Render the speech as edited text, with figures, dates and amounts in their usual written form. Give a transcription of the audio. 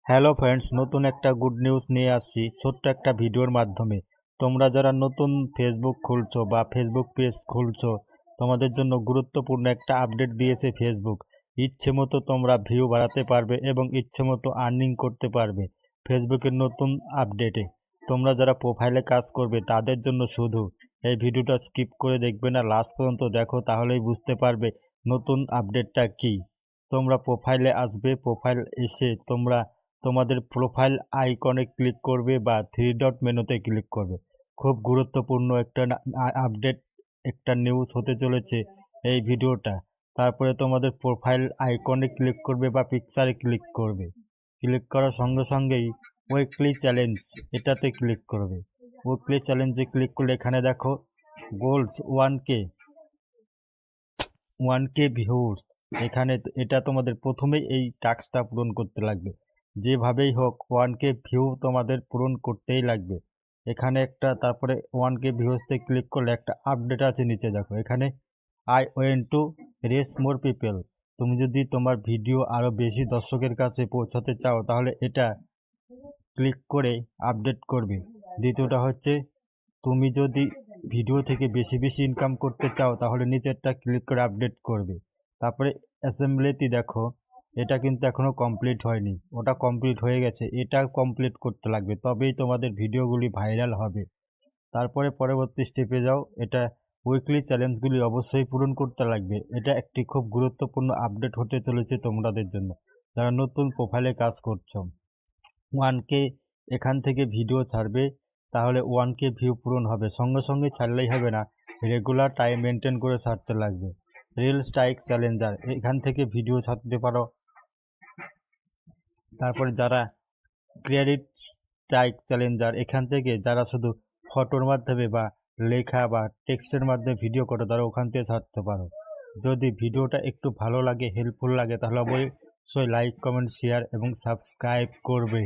Hello friends, নতুন একটা good news নিয়ে আসছি ছোট্ট একটা ভিডিওর মাধ্যমে। তোমরা যারা নতুন ফেসবুক খুলছো বা ফেসবুক পেজ খুলছো, তোমাদের জন্য গুরুত্বপূর্ণ একটা আপডেট দিয়েছে ফেসবুক। ইচ্ছে মতো তোমরা ভিউ বাড়াতে পারবে এবং ইচ্ছে মতো আর্নিং করতে পারবে ফেসবুকের নতুন আপডেটে। তোমরা যারা প্রোফাইলে কাজ করবে তাদের জন্য শুধু এই ভিডিওটা স্কিপ করে দেখবে না, লাস্ট পর্যন্ত দেখো, তাহলেই বুঝতে পারবে নতুন আপডেটটা কী। তোমরা প্রোফাইলে আসবে, প্রোফাইল এসে তোমরা তোমাদের প্রোফাইল আইকনে ক্লিক করবে বা থ্রি ডট মেনুতে ক্লিক করবে। খুব গুরুত্বপূর্ণ একটা আপডেট, একটা নিউজ হতে চলেছে এই ভিডিওটা। তারপরে তোমাদের প্রোফাইল আইকনে ক্লিক করবে বা পিকচারে ক্লিক করবে। ক্লিক করার সঙ্গে সঙ্গেই উইকলি চ্যালেঞ্জ এটাতে ক্লিক করবে। উইকলি চ্যালেঞ্জে ক্লিক করলে এখানে দেখো গোলস 1K ভিউজ। এখানে এটা তোমাদের প্রথমেই এই টাস্কটা পূরণ করতে লাগবে, যেভাবেই হোক 1K ভিউ তোমাদের পূরণ করতেই লাগবে। এখানে একটা, তারপরে 1K ভিউজতে ক্লিক করলে একটা আপডেট আছে নিচে দেখো, এখানে I went to race more people. তুমি যদি তোমার ভিডিও আরও বেশি দর্শকের কাছে পৌঁছাতে চাও তাহলে এটা ক্লিক করে আপডেট করবে। দ্বিতীয়টা হচ্ছে, তুমি যদি ভিডিও থেকে বেশি বেশি ইনকাম করতে চাও তাহলে নিচেরটা ক্লিক করে আপডেট করবে। তারপরে অ্যাসেম্বলিতে দেখো, এটা কিন্তু এখনও কমপ্লিট হয়নি, ওটা কমপ্লিট হয়ে গেছে, এটা কমপ্লিট করতে লাগবে, তবেই তোমাদের ভিডিওগুলি ভাইরাল হবে। তারপরে পরবর্তী স্টেপে যাও, এটা উইকলি চ্যালেঞ্জগুলি অবশ্যই পূরণ করতে লাগবে। এটা একটি খুব গুরুত্বপূর্ণ আপডেট হতে চলেছে তোমাদের জন্য যারা নতুন প্রোফাইলে কাজ করছো। 1K এখান থেকে ভিডিও ছাড়বে, তাহলে 1K ভিউ পূরণ হবে। সঙ্গে সঙ্গে ছাড়লেই হবে না, রেগুলার টাইম মেনটেন করে ছাড়তে লাগবে। রিল স্ট্রাইক চ্যালেঞ্জার, এখান থেকে ভিডিও ছাড়তে পারো। তারপরে যারা ক্রেডিট স্ট্রাইক চ্যালেঞ্জার, এখান থেকে যারা শুধু ফটোর মাধ্যমে বা লেখা বা টেক্সটের মাধ্যমে ভিডিও করে তারা ওখান থেকে ছাড়তে পারো। যদি ভিডিওটা একটু ভালো লাগে, হেল্পফুল লাগে, তাহলে অবশ্যই লাইক, কমেন্ট, শেয়ার এবং সাবস্ক্রাইব করবে।